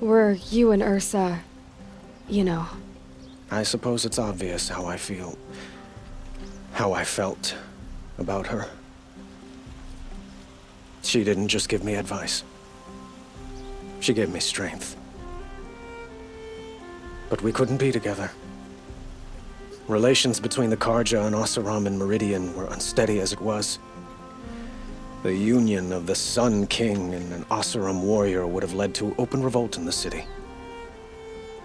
Were you and Ursa, you know? I suppose it's obvious how I feel. How I felt about her. She didn't just give me advice. She gave me strength. But we couldn't be together. Relations between the Karja and Oseram and Meridian were unsteady as it was. The union of the Sun King and an Oseram warrior would have led to open revolt in the city.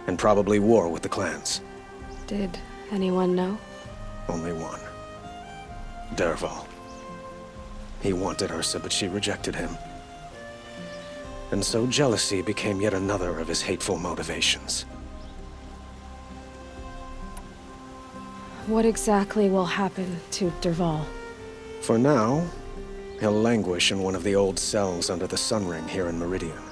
And probably war with the clans. Did anyone know? Only one. Dervahl. He wanted Ursa, but she rejected him. And so jealousy became yet another of his hateful motivations. What exactly will happen to Dervahl? For now, he'll languish in one of the old cells under the Sun Ring here in Meridian.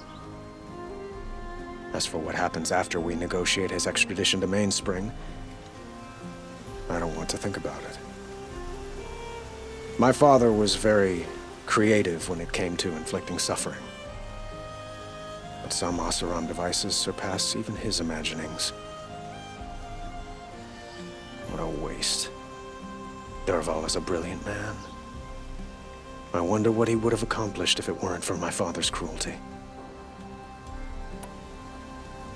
As for what happens after we negotiate his extradition to Mainspring, I don't want to think about it. My father was very creative when it came to inflicting suffering. But some Oseram devices surpass even his imaginings. What a waste. Dervahl is a brilliant man. I wonder what he would have accomplished if it weren't for my father's cruelty.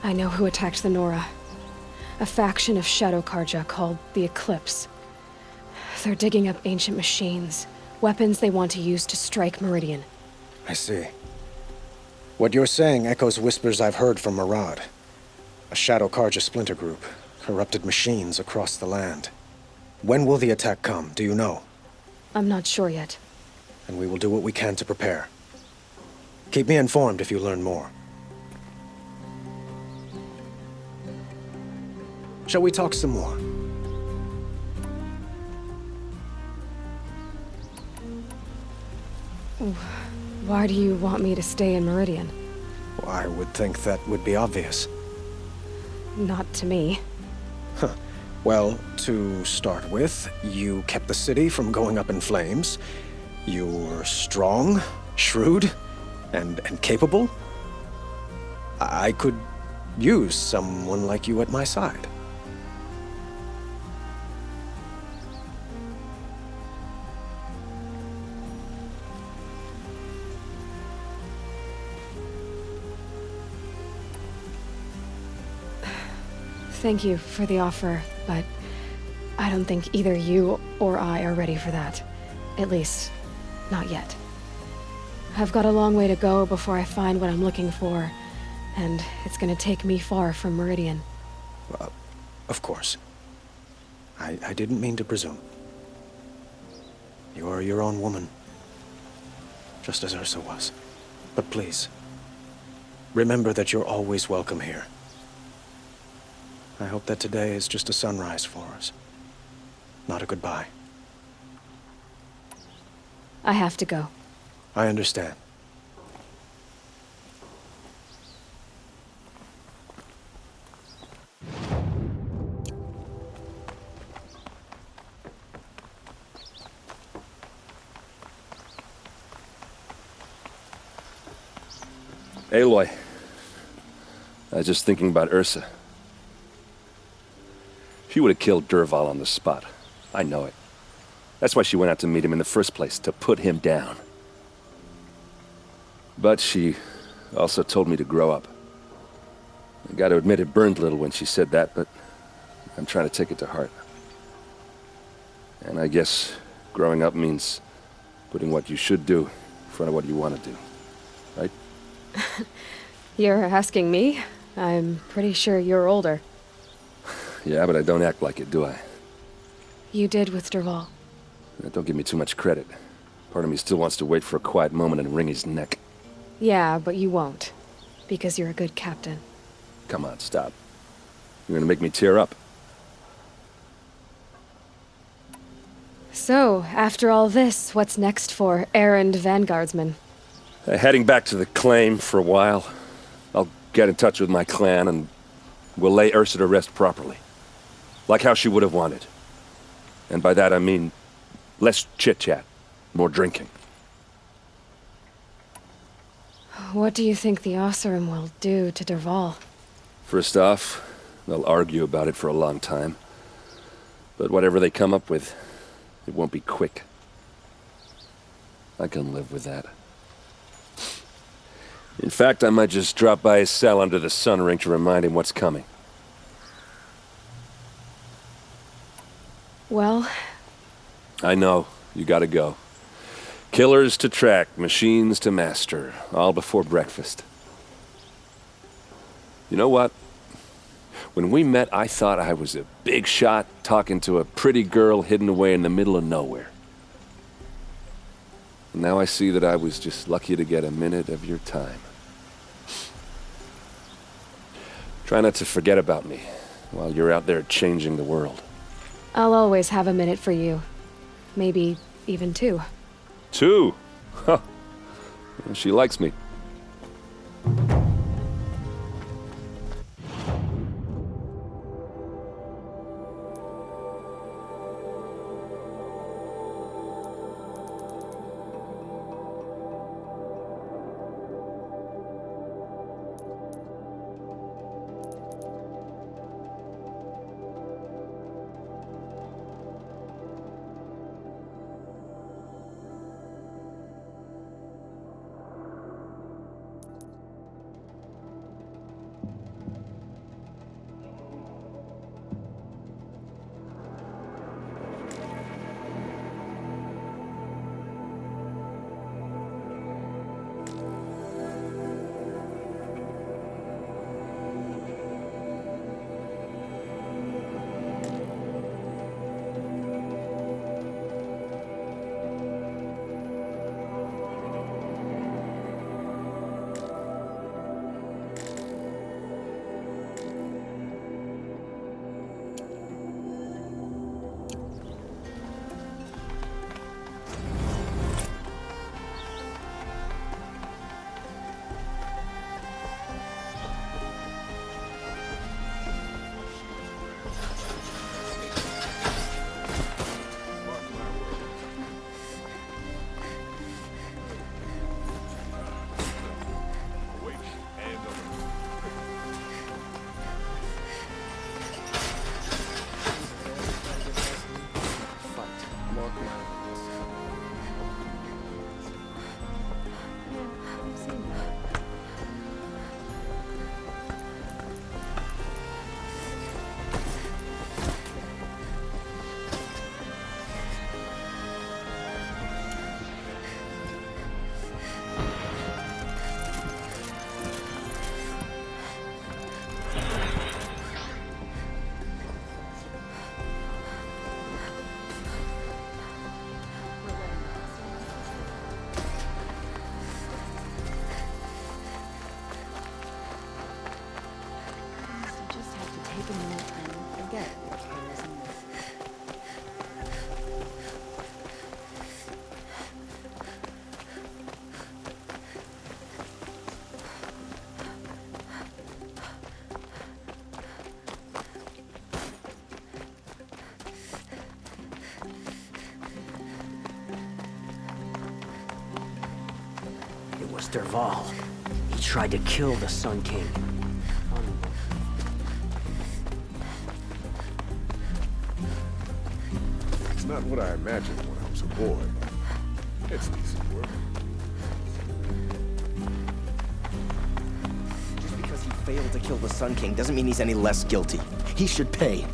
I know who attacked the Nora. A faction of Shadow Karja called the Eclipse. They're digging up ancient machines, weapons they want to use to strike Meridian. I see. What you're saying echoes whispers I've heard from Murad. A Shadow Karja splinter group, corrupted machines across the land. When will the attack come, do you know? I'm not sure yet. And we will do what we can to prepare. Keep me informed if you learn more. Shall we talk some more? Why do you want me to stay in Meridian? Well, I would think that would be obvious. Not to me. Huh. Well, to start with, you kept the city from going up in flames. You were strong, shrewd, and capable. I could use someone like you at my side. Thank you for the offer, but I don't think either you or I are ready for that. At least, not yet. I've got a long way to go before I find what I'm looking for, and it's gonna take me far from Meridian. Well, of course. I didn't mean to presume. You're your own woman, just as Ursa was. But please, remember that you're always welcome here. I hope that today is just a sunrise for us, not a goodbye. I have to go. I understand. Aloy, I was just thinking about Ursa. She would have killed Dervahl on the spot. I know it. That's why she went out to meet him in the first place, to put him down. But she also told me to grow up. I gotta admit it burned a little when she said that, but I'm trying to take it to heart. And I guess growing up means putting what you should do in front of what you want to do. Right? You're asking me? I'm pretty sure you're older. Yeah, but I don't act like it, do I? You did with Dervahl. Don't give me too much credit. Part of me still wants to wait for a quiet moment and wring his neck. Yeah, but you won't. Because you're a good captain. Come on, stop. You're gonna make me tear up. So, after all this, what's next for errand vanguardsman? Heading back to the claim for a while. I'll get in touch with my clan and we'll lay Ursa to rest properly. Like how she would have wanted. And by that I mean less chit-chat, more drinking. what do you think the Oseram will do to Derval? First off, they'll argue about it for a long time. But whatever they come up with, it won't be quick. I can live with that. In fact, I might just drop by his cell under the sun ring to remind him what's coming. Well... I know. You gotta go. Killers to track, machines to master, all before breakfast. You know what? When we met, I thought I was a big shot talking to a pretty girl hidden away in the middle of nowhere. And now I see that I was just lucky to get a minute of your time. Try not to forget about me while you're out there changing the world. I'll always have a minute for you. Maybe even 2. 2? Huh. She likes me. Derval. He tried to kill the Sun King. It's not what I imagined when I was a boy. It's decent work. Just because he failed to kill the Sun King doesn't mean he's any less guilty. He should pay.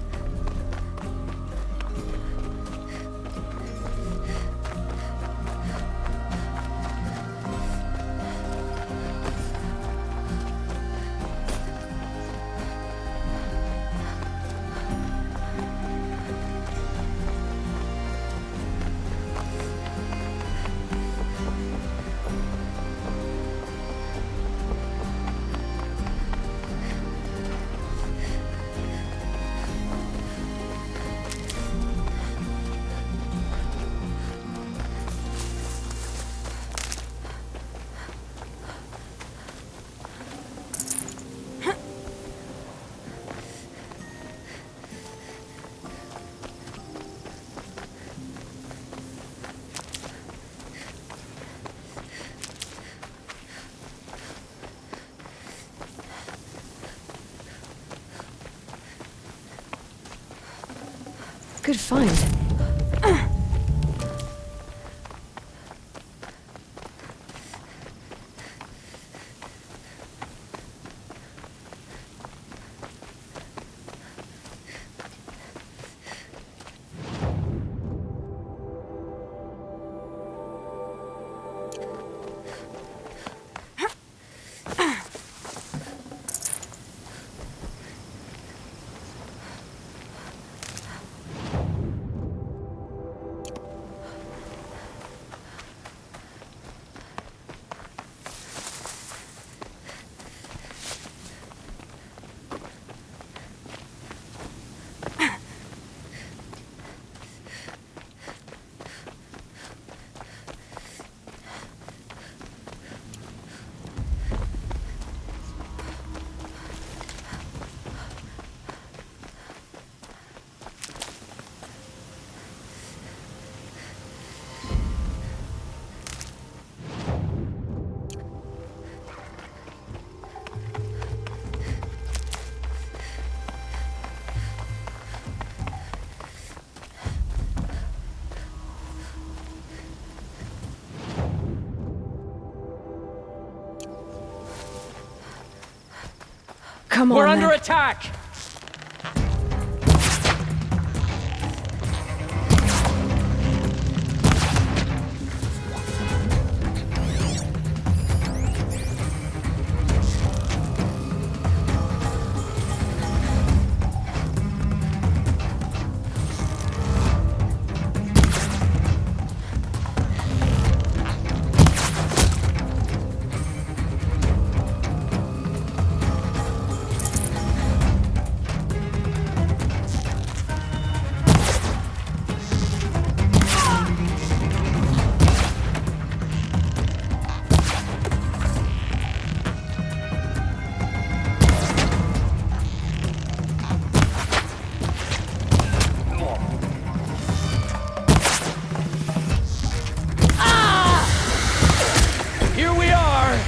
Good find. Come on, We're under then. attack! Here we are!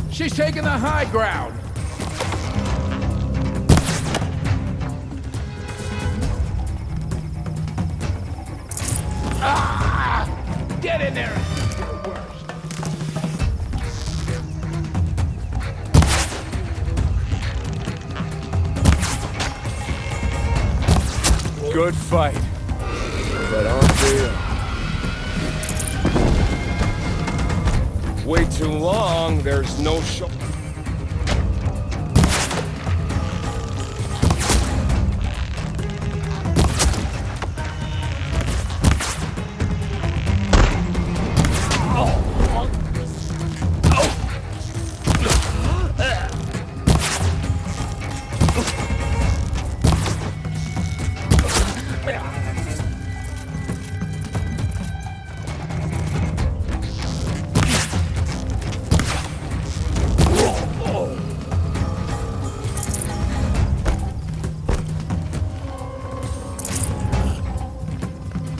She's taking the high ground. Get in there! Good fight. But aren't they? Way too long, there's no show.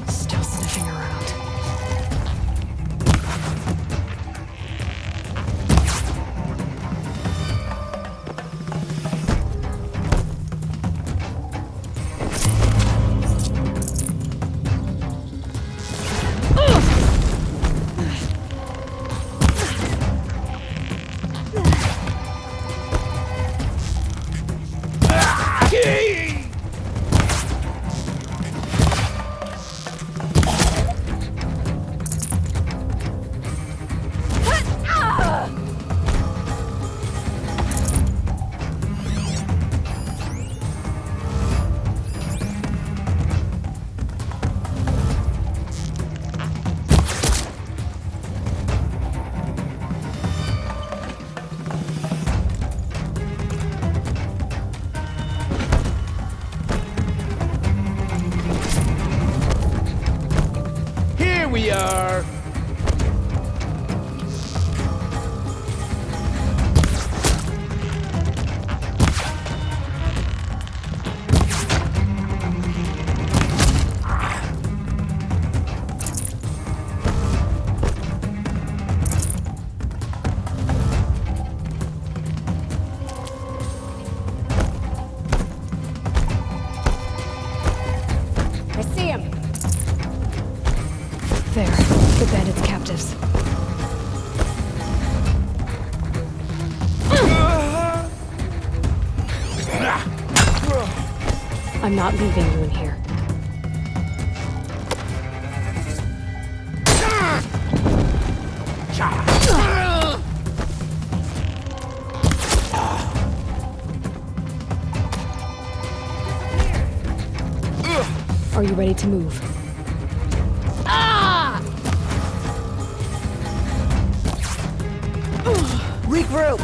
Still sniffing around. Here we are. I see him. There, the bandits' captives. I'm not leaving you in here. Are you ready to move? Regroup!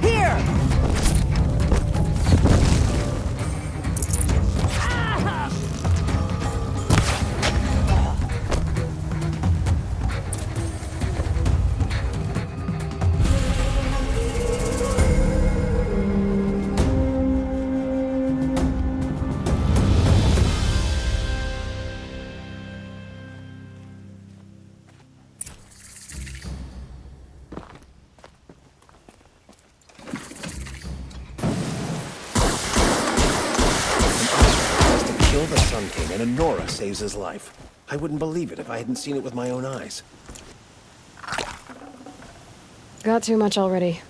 Here! Kill the Sun King, and Nora saves his life. I wouldn't believe it if I hadn't seen it with my own eyes. Got too much already.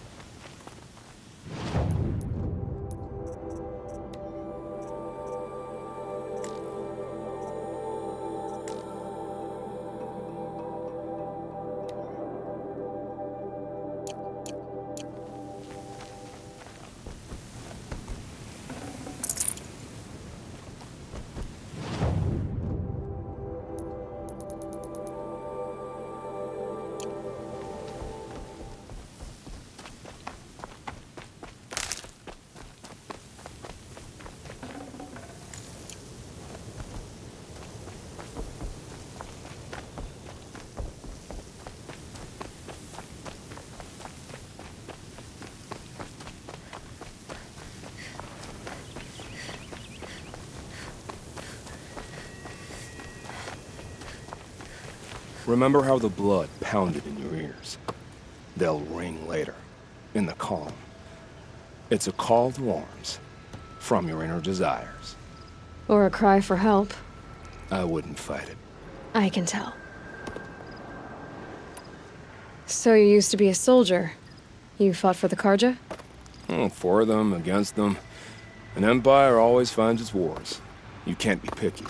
Remember how the blood pounded in your ears? They'll ring later, in the calm. It's a call to arms, from your inner desires. Or a cry for help. I wouldn't fight it. I can tell. So you used to be a soldier. You fought for the Karja? Oh, for them, against them. An empire always finds its wars. You can't be picky.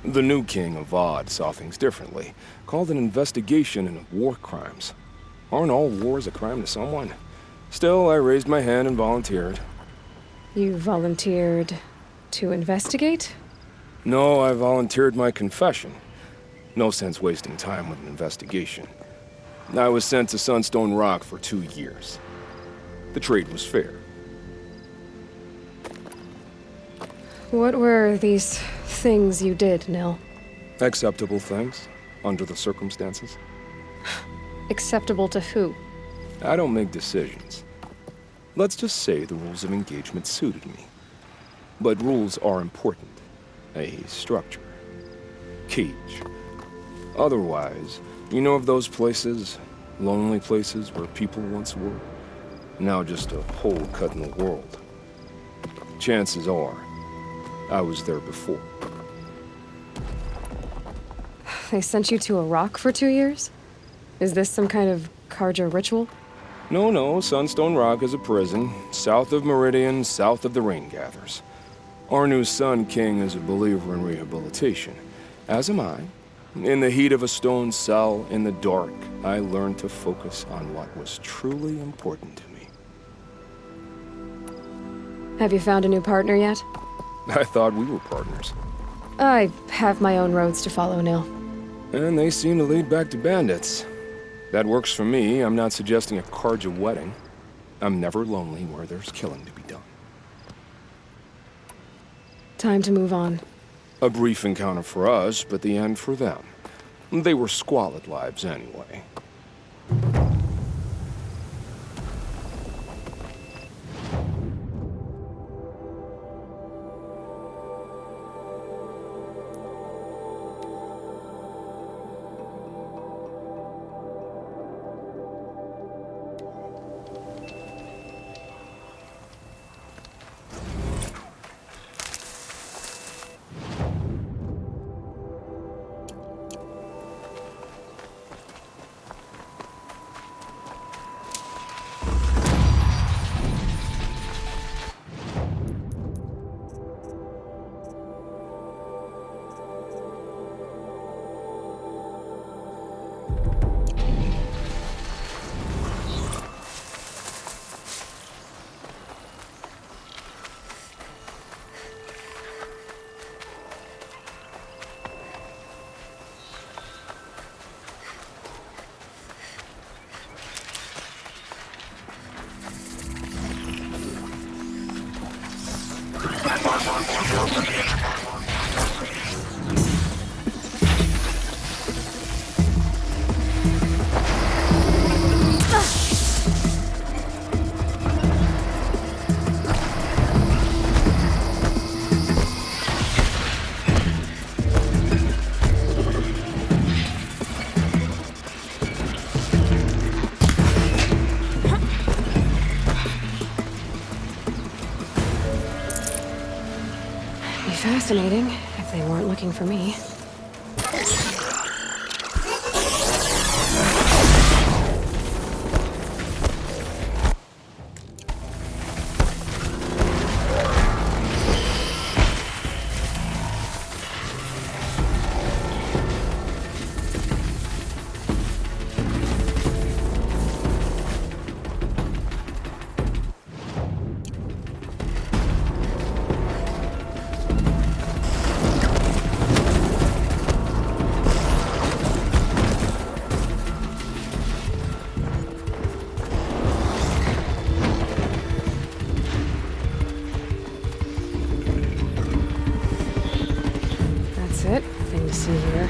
The new king of Vod saw things differently. Called an investigation into war crimes. Aren't all wars a crime to someone? Still, I raised my hand and volunteered. You volunteered to investigate? No, I volunteered my confession. No sense wasting time with an investigation. I was sent to Sunstone Rock for 2 years. The trade was fair. What were these things you did, Nil? Acceptable things, under the circumstances. Acceptable to who? I don't make decisions. Let's just say the rules of engagement suited me. But rules are important. A structure. Cage. Otherwise, you know of those places, lonely places where people once were? Now just a hole cut in the world. Chances are, I was there before. They sent you to a rock for 2 years? Is this some kind of Karja ritual? No, Sunstone Rock is a prison, south of Meridian, south of the Rain Gathers. Our new Sun King is a believer in rehabilitation, as am I. In the heat of a stone cell, in the dark, I learned to focus on what was truly important to me. Have you found a new partner yet? I thought we were partners. I have my own roads to follow, Nil. And they seem to lead back to bandits. That works for me. I'm not suggesting a Karja wedding. I'm never lonely where there's killing to be done. Time to move on. A brief encounter for us, but the end for them. They were squalid lives anyway. Be fascinating if they weren't looking for me. That's it. Thing to see here.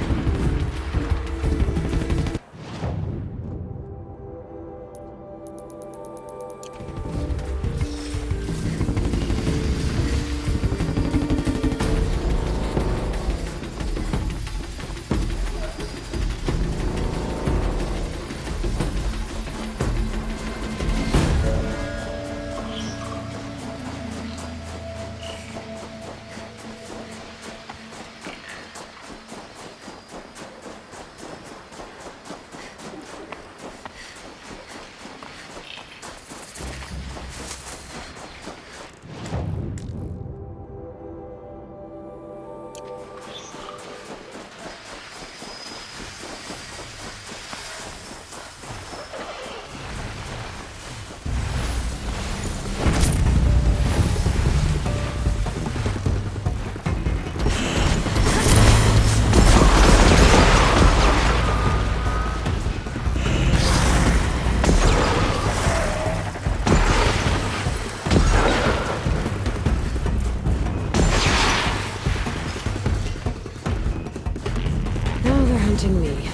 Now they're hunting me.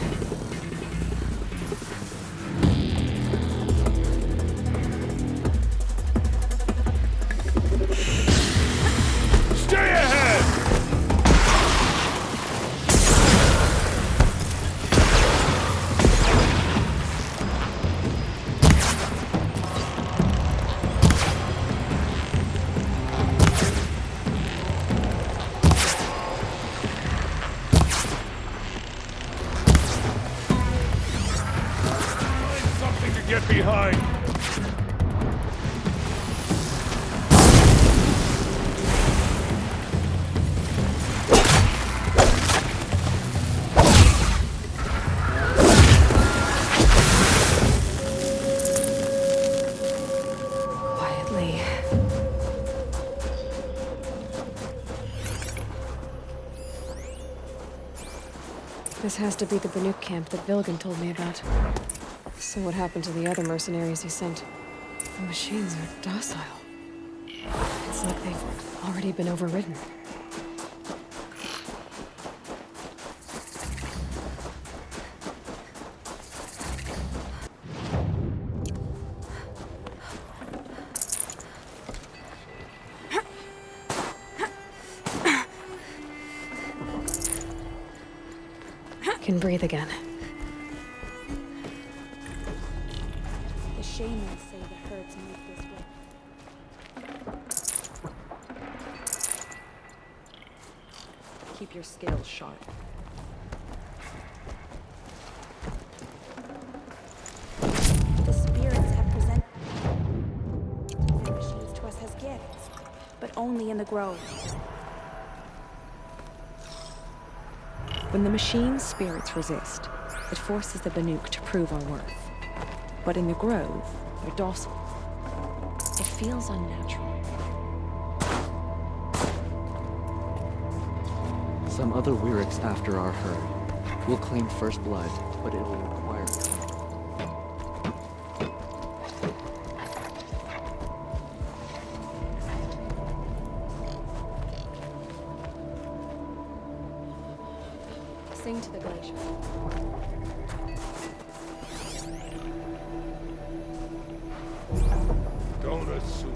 Stay ahead! Something to get behind. Quietly. This has to be the Banuk camp that Vilgan told me about. So what happened to the other mercenaries he sent? The machines are docile. It's like they've already been overridden. Can breathe again. The shamans say the herds move this way. Keep your scales sharp. The spirits have presented the machines to us as gifts, but only in the grove. When the machine's spirits resist, it forces the Banuk to prove our worth. But in the grove, they're docile. It feels unnatural. Some other Wyrics after our herd. We'll claim first blood, but it will require time. Sing to the glacier. Don't assume.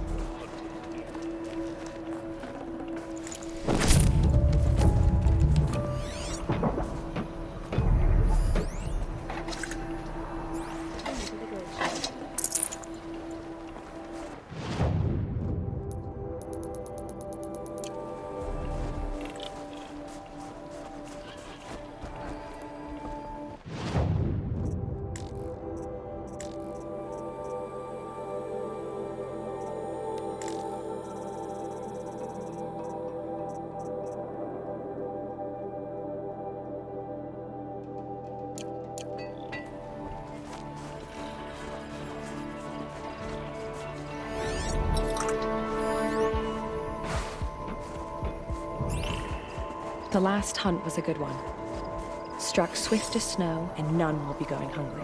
The last hunt was a good one. Struck swift as snow, and none will be going hungry.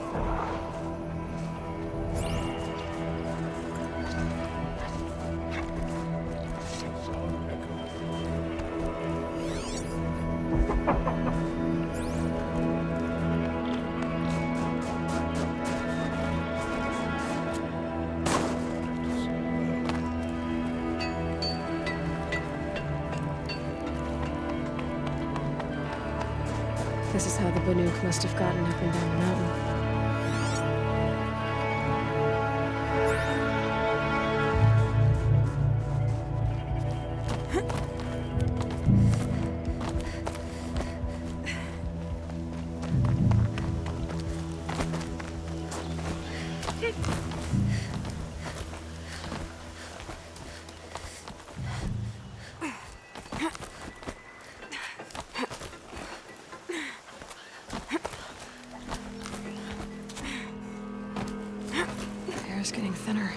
This is how the Banuk must have gotten up and down the mountain. The air's getting thinner.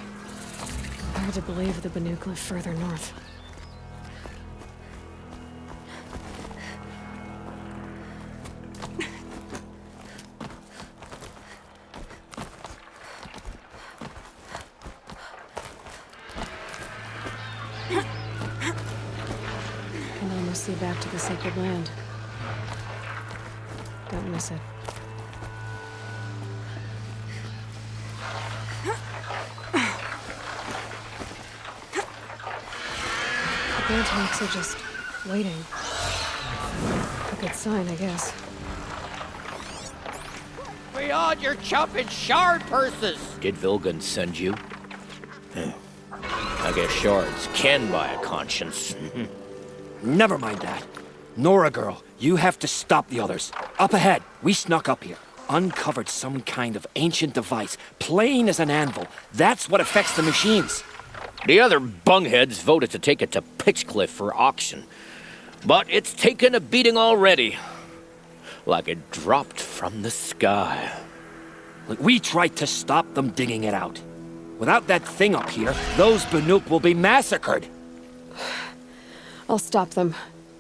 Hard to believe the Banuk live further north. Can almost see back to the sacred land. Don't miss it. The bear tanks are just waiting. A good sign, I guess. We on your chopping shard purses. Did Vilgan send you? I guess shards can buy a conscience. Never mind that. Nora girl, you have to stop the others. Up ahead, we snuck up here. Uncovered some kind of ancient device, plain as an anvil. That's what affects the machines. The other bungheads voted to take it to Pitchcliff for auction. But it's taken a beating already. Like it dropped from the sky. Look, we tried to stop them digging it out. Without that thing up here, those Banuk will be massacred. I'll stop them.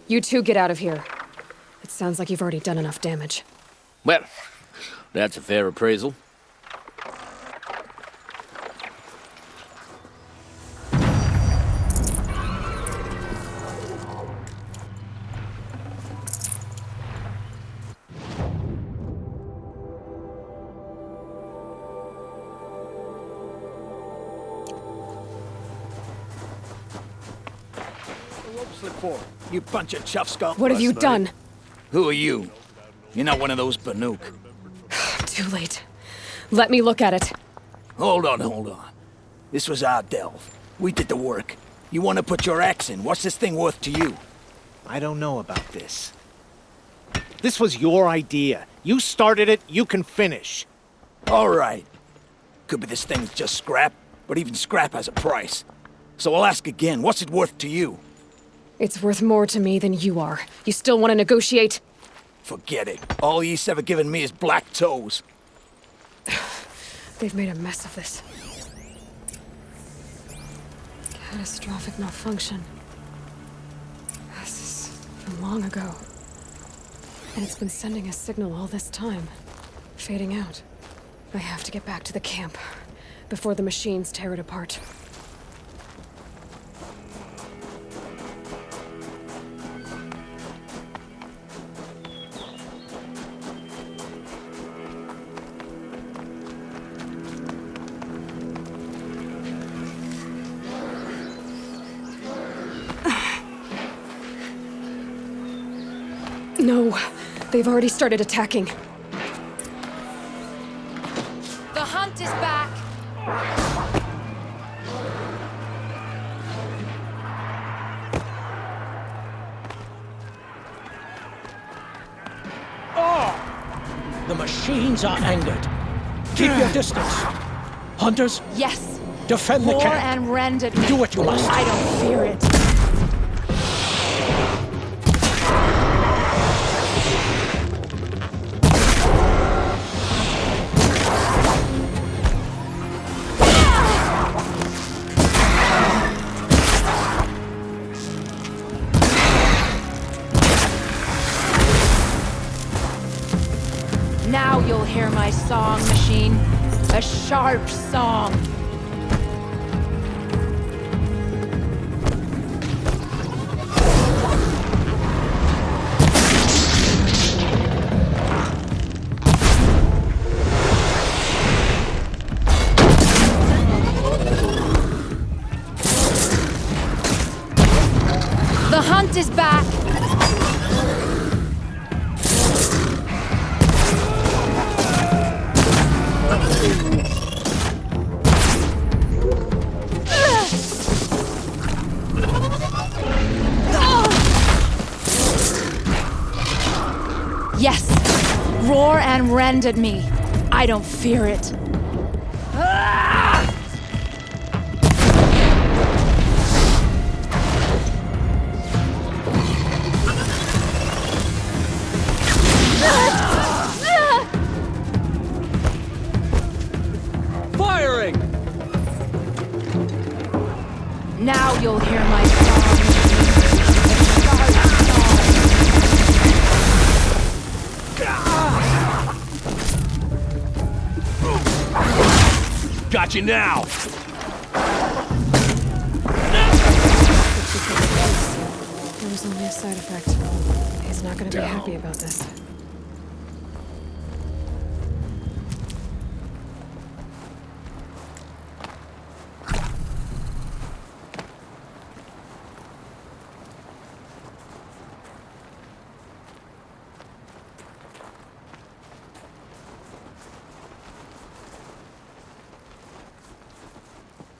You two get out of here. It sounds like you've already done enough damage. Well, that's a fair appraisal. Slip forward, you bunch of chuff skull. What have you done? Who are you? You're not one of those Banuk. Too late. Let me look at it. Hold on. This was our delve. We did the work. You want to put your axe in. What's this thing worth to you? I don't know about this. This was your idea. You started it, you can finish. All right. Could be this thing's just scrap, but even scrap has a price. So I'll ask again, what's it worth to you? It's worth more to me than you are. You still want to negotiate? Forget it. All ye's ever given me is black toes. They've made a mess of this. Catastrophic malfunction. This is from long ago. And it's been sending a signal all this time. Fading out. I have to get back to the camp before the machines tear it apart. No, they've already started attacking. The hunt is back! The machines are angered. Keep your distance. Hunters, Yes! defend the Roar camp. and rend at me. Do what you must. I don't fear it. Now you'll hear my song, machine. A sharp song. The hunt is back! Yes! Roar and rend at me. I don't fear it. Firing! Now you'll hear my song. A sharp song. Got you now! There was only a side effect. He's not gonna be happy about this.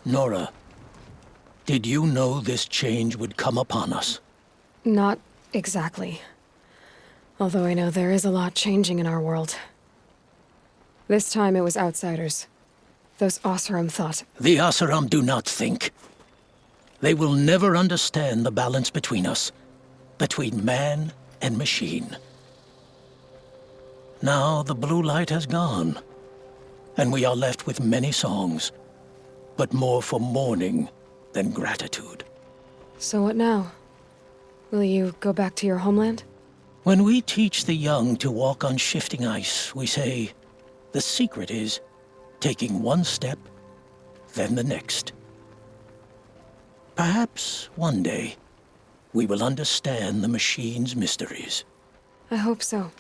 Nora, did you know this change would come upon us? Not exactly. Although I know there is a lot changing in our world. This time it was outsiders. Those Oseram thought. The Asaram do not think. They will never understand the balance between us, between man and machine. Now the blue light has gone, and we are left with many songs, but more for mourning than gratitude. So what now? Will you go back to your homeland? When we teach the young to walk on shifting ice, we say, the secret is taking one step, then the next. Perhaps one day, we will understand the machine's mysteries. I hope so.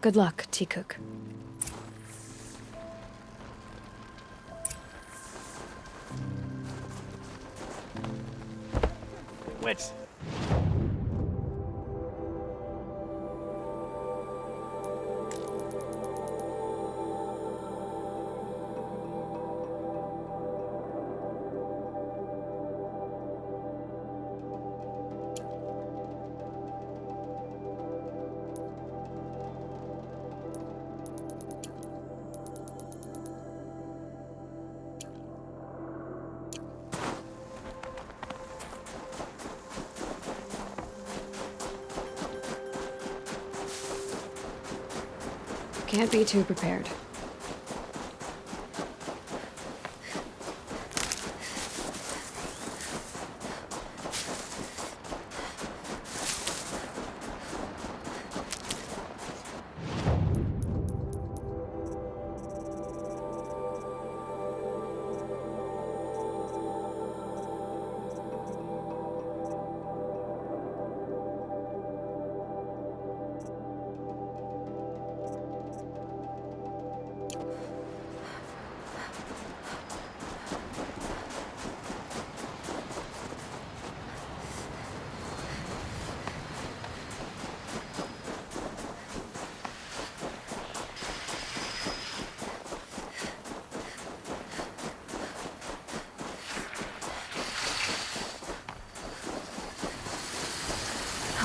Good luck, T-Cook. Wits. Can't be too prepared.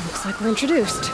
Looks like we're introduced.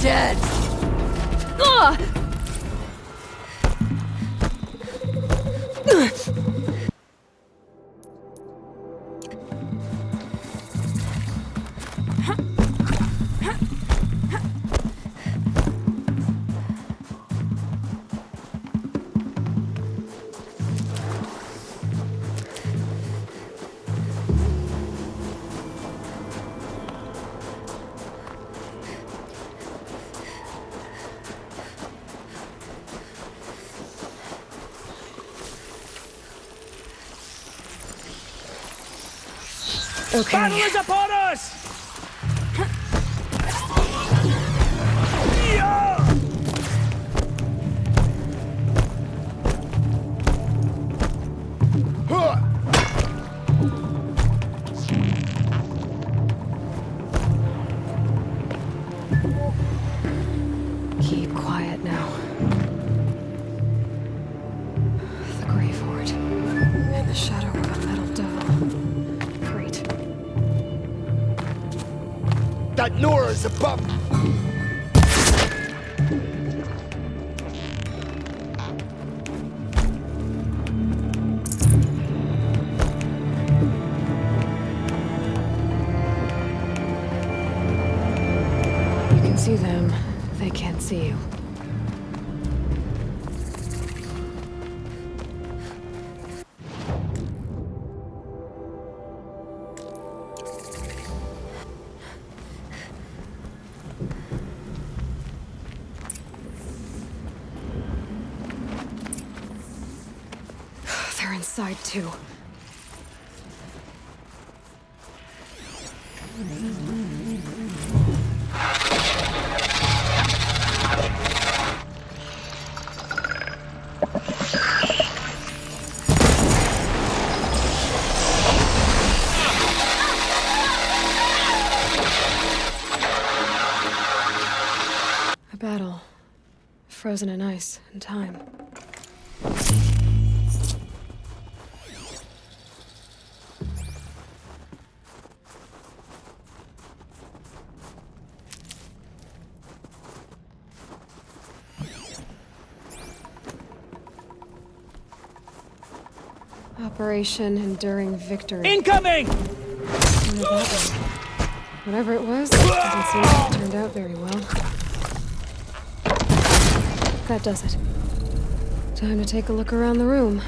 Dead! Ugh! Okay. Battle is upon us! Keep quiet now. The Grave Horde. In the shadow of a metal devil. Great. That Nora's above. You can see them. They can't see you. They're inside too. A battle. Frozen in ice and time. Operation Enduring Victory. Incoming! What did that mean? Whatever it was, doesn't seem to have turned out very well. That does it. Time to take a look around the room.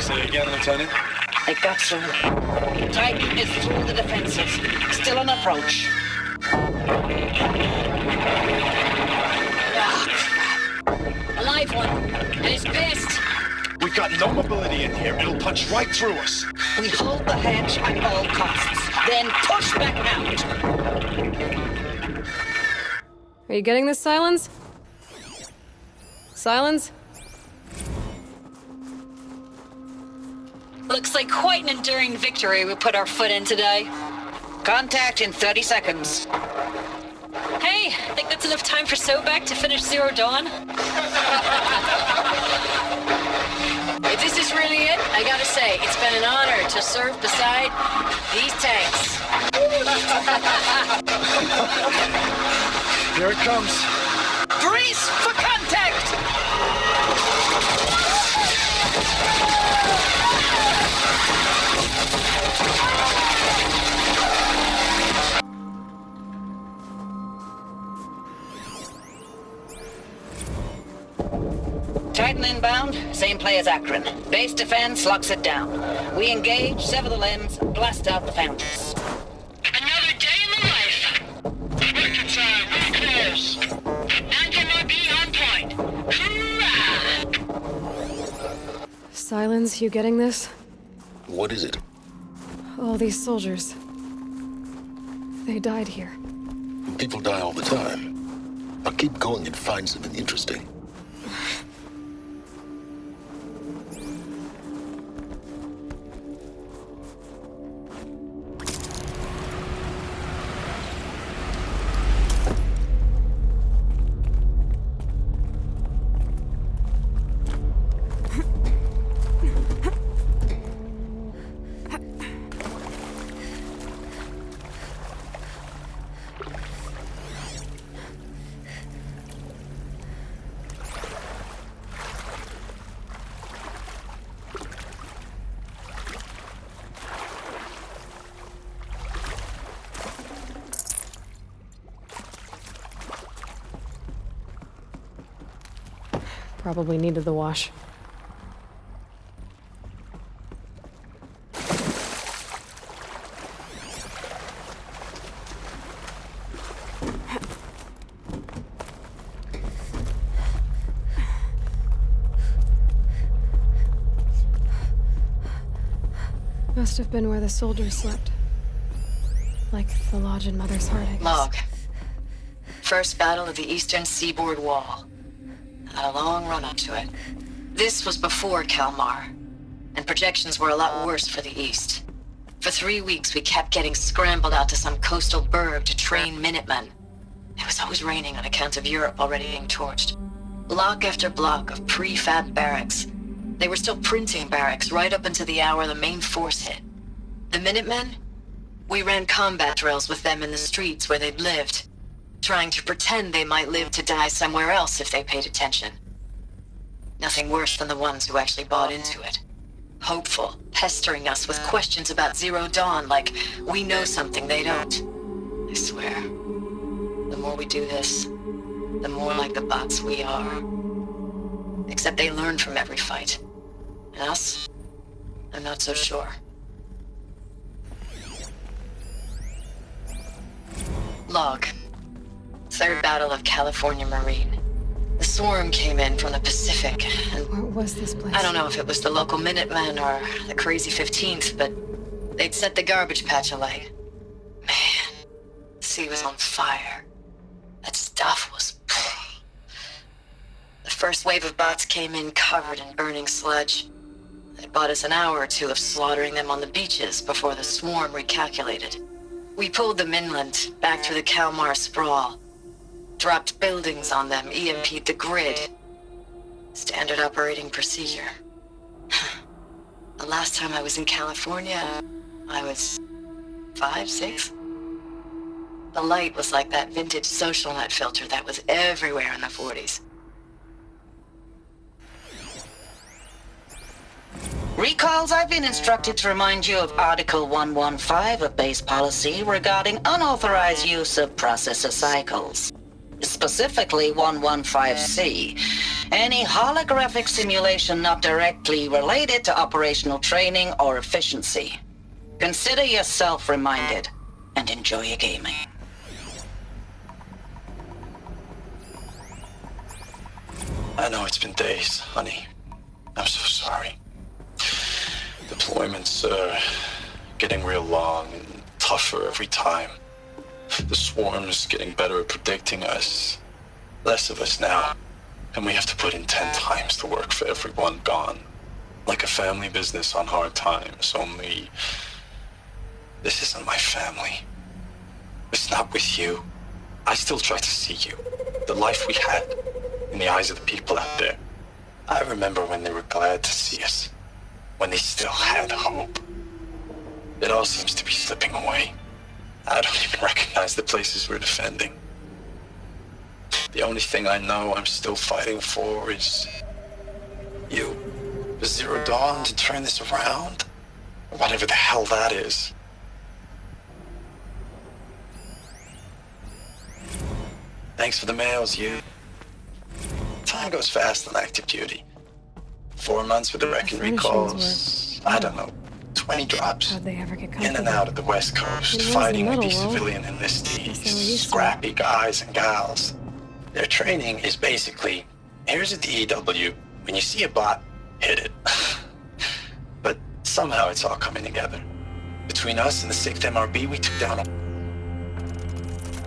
Say again, Lieutenant. They got through. Titan is through the defenses. Still an approach. Ah, crap. A live one. And it's pissed. We got no mobility in here. It'll punch right through us. We hold the hedge at all costs. Then push back out. Are you getting this, Silence? Silence? Looks like quite an enduring victory we put our foot in today. Contact in 30 seconds. Hey, think that's enough time for Sobek to finish Zero Dawn? If this is really it, I gotta say, it's been an honor to serve beside these tanks. Here it comes. Brace for contact! Titan inbound, same play as Akron. Base defense locks it down. We engage, sever the limbs, blast out the fountains. Another day in the life. Record time, really close. 910 on point. Hoorah! Silence, you getting this? What is it? All these soldiers. They died here. People die all the time. Now keep going and find something interesting. Probably needed the wash. Must have been where the soldiers slept. Like the lodge in Mother's Heart, I guess. Log. First battle of the Eastern Seaboard Wall. Had a long run up to it. This was before Kalmar, and projections were a lot worse for the East. For 3 weeks, we kept getting scrambled out to some coastal burg to train Minutemen. It was always raining on account of Europe already being torched. Block after block of prefab barracks. They were still printing barracks right up until the hour the main force hit. The Minutemen? We ran combat drills with them in the streets where they'd lived, trying to pretend they might live to die somewhere else if they paid attention. Nothing worse than the ones who actually bought into it. Hopeful, pestering us with questions about Zero Dawn like we know something they don't. I swear, the more we do this, the more like the bots we are. Except they learn from every fight. And us? I'm not so sure. Log. Third Battle of California Marine. The swarm came in from the Pacific, and where was this place? I don't know if it was the local Minutemen or the crazy 15th, but they'd set the garbage patch alight. Man, the sea was on fire. That stuff was... The first wave of bots came in covered in burning sludge. It bought us an hour or two of slaughtering them on the beaches before the swarm recalculated. We pulled them inland, back through the Kalmar sprawl. Dropped buildings on them, EMP'd the grid. Standard operating procedure. The last time I was in California, I was 5, 6? The light was like that vintage social net filter that was everywhere in the 40s. Recalls, I've been instructed to remind you of Article 115 of base policy regarding unauthorized use of processor cycles. Specifically 115C. Any holographic simulation not directly related to operational training or efficiency. Consider yourself reminded, and enjoy your gaming. I know it's been days, honey. I'm so sorry. Deployments are getting real long and tougher every time. The swarm's getting better at predicting us. Less of us now. And we have to put in 10 times the work for everyone gone. Like a family business on hard times, only... this isn't my family. It's not with you. I still try to see you. The life we had. In the eyes of the people out there. I remember when they were glad to see us. When they still had hope. It all seems to be slipping away. I don't even recognize the places we're defending. The only thing I know I'm still fighting for is... you. The Zero Dawn to turn this around. Or whatever the hell that is. Thanks for the mails, you. Time goes fast on active duty. 4 months with the wrecking recalls. I don't know, 20 drops. How'd they ever get In comfortable? and out of the West Coast, It was fighting the with middle these world. civilian enlistees, scrappy guys and gals. Their training is basically, here's a DEW. When you see a bot, hit it. But somehow it's all coming together. Between us and the 6th MRB, we took down a...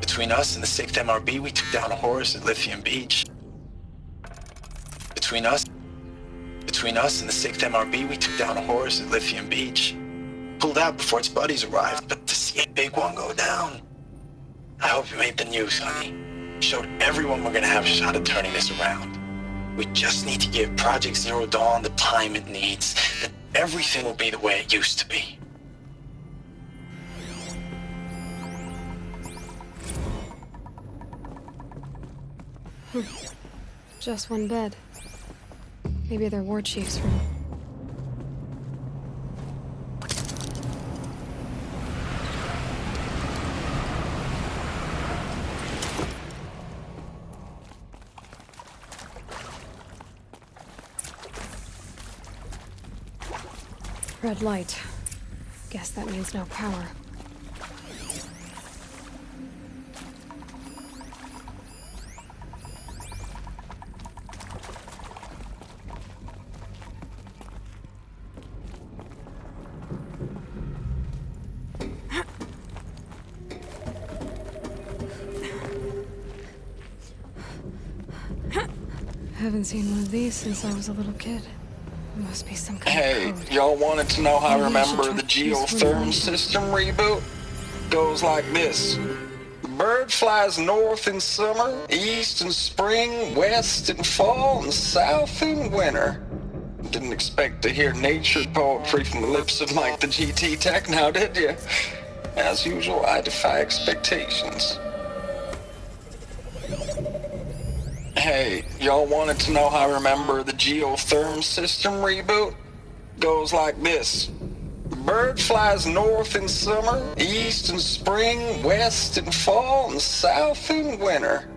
Between us and the 6th MRB, we took down a horse at Lithium Beach. Between us and the 6th MRB, we took down a horse at Lithium Beach. Pulled out before its buddies arrived, but to see a big one go down. I hope you made the news, honey. Showed everyone we're gonna have a shot at turning this around. We just need to give Project Zero Dawn the time it needs, then everything will be the way it used to be. Just one bed. Maybe their war chief's room. Red light. Guess that means no power. Haven't seen one of these since I was a little kid. It must be some kind Hey, of code. y'all wanted to know how I Maybe I should remember the try to use geotherm one. system reboot? Goes like this. The bird flies north in summer, east in spring, west in fall, and south in winter. Didn't expect to hear nature poetry from the lips of Mike the GT Tech now, did you? As usual, I defy expectations. Hey, y'all wanted to know how I remember the geotherm system reboot? Goes like this. The bird flies north in summer, east in spring, west in fall, and south in winter.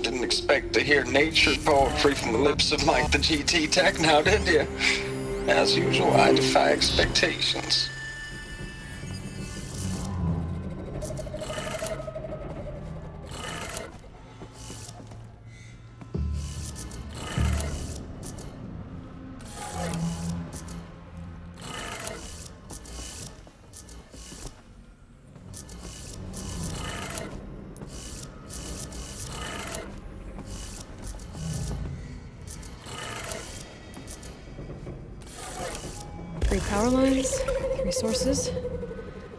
Didn't expect to hear nature poetry from the lips of Mike the GT Tech now, did you? As usual, I defy expectations. Three power lines, 3 sources.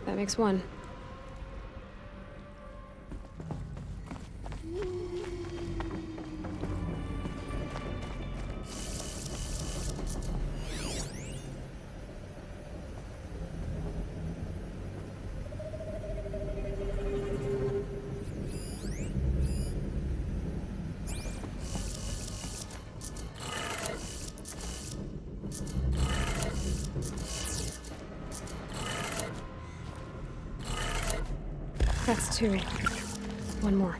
That makes 1. That's 2. 1 more.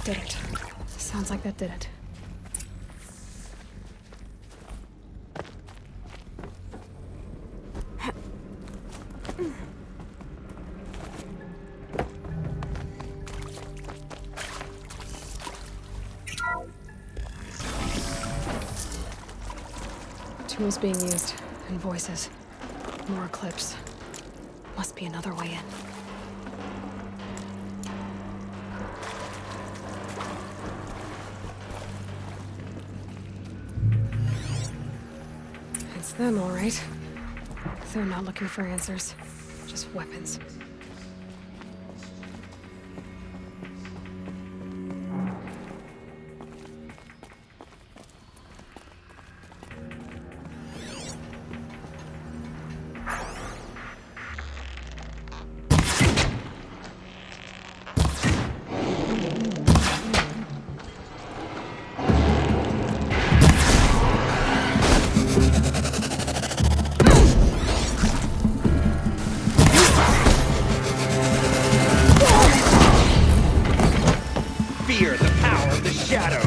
That did it. Sounds like that did it. Tools being used, and voices. More clips. Must be another way in. It's them, all right. They're not looking for answers, just weapons. Fear the power of the shadow.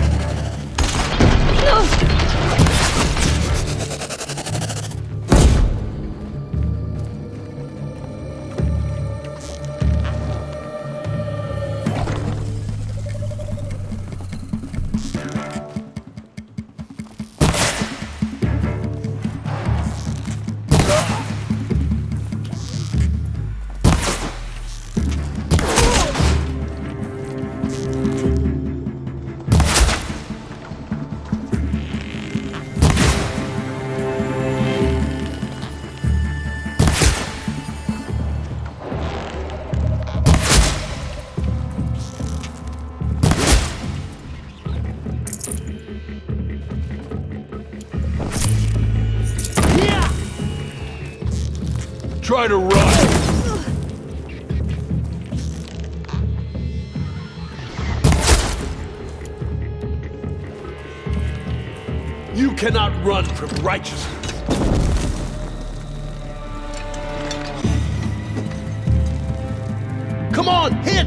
Try to run! You cannot run from righteousness! Come on, hit!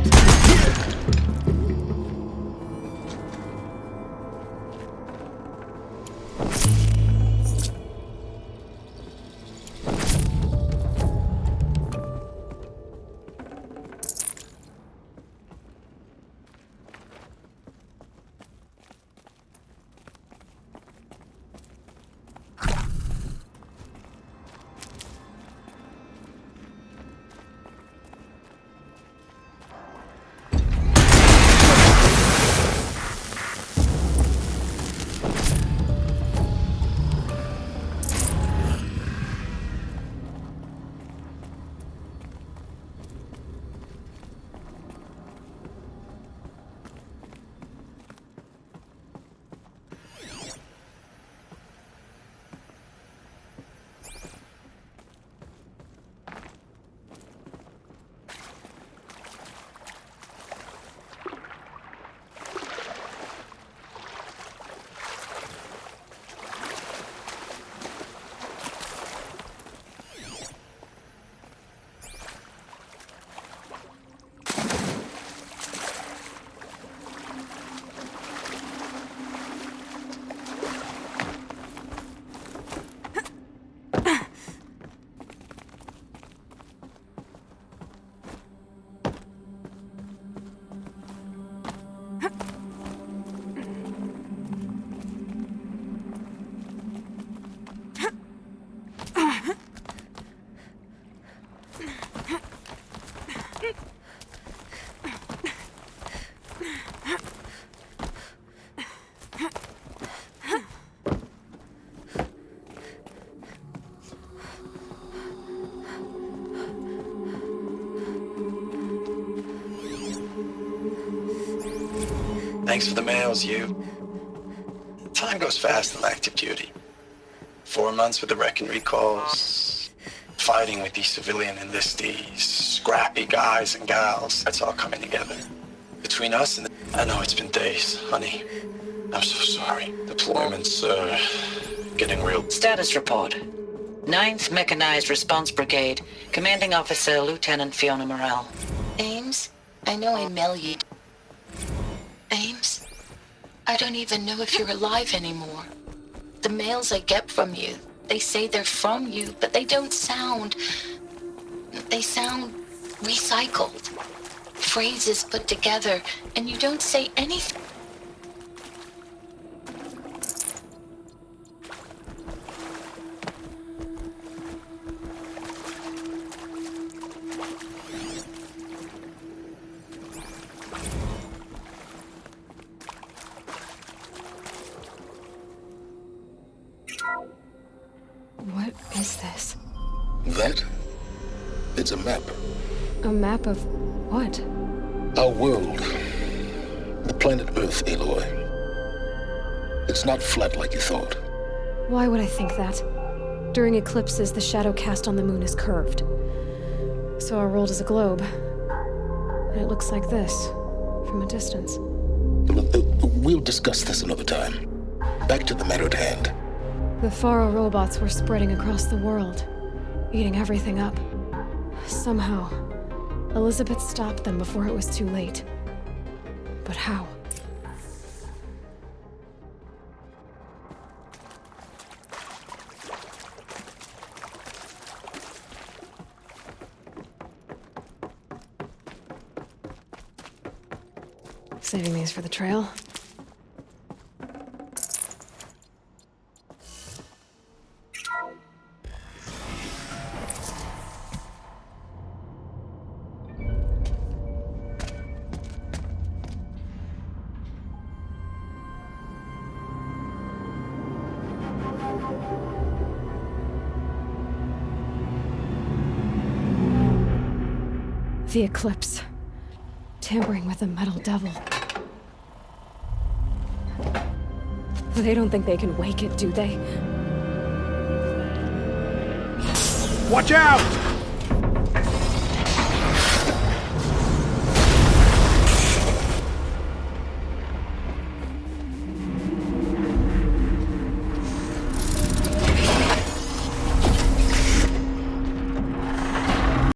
Thanks for the mails, you. Time goes fast in active duty. 4 months with the wreck and recalls, fighting with these civilian enlistees, scrappy guys and gals. That's all coming together. Between us and I know it's been days, honey. I'm so sorry. Deployments, getting real. Status report. 9th Mechanized Response Brigade, Commanding Officer Lieutenant Fiona Morell. Ames, I know I mail you. I flames? I don't even know if you're alive anymore. The mails I get from you, they say they're from you, but they don't sound... They sound recycled. Phrases put together, and you don't say anything. What is this? That? It's a map. A map of what? Our world. The planet Earth, Aloy. It's not flat like you thought. Why would I think that? During eclipses, the shadow cast on the moon is curved. So our world is a globe. And it looks like this, from a distance. We'll discuss this another time. Back to the matter at hand. The Faro robots were spreading across the world, eating everything up. Somehow, Elizabeth stopped them before it was too late. But how? Saving these for the trail. The eclipse. Tampering with the metal devil. They don't think they can wake it, do they? Watch out!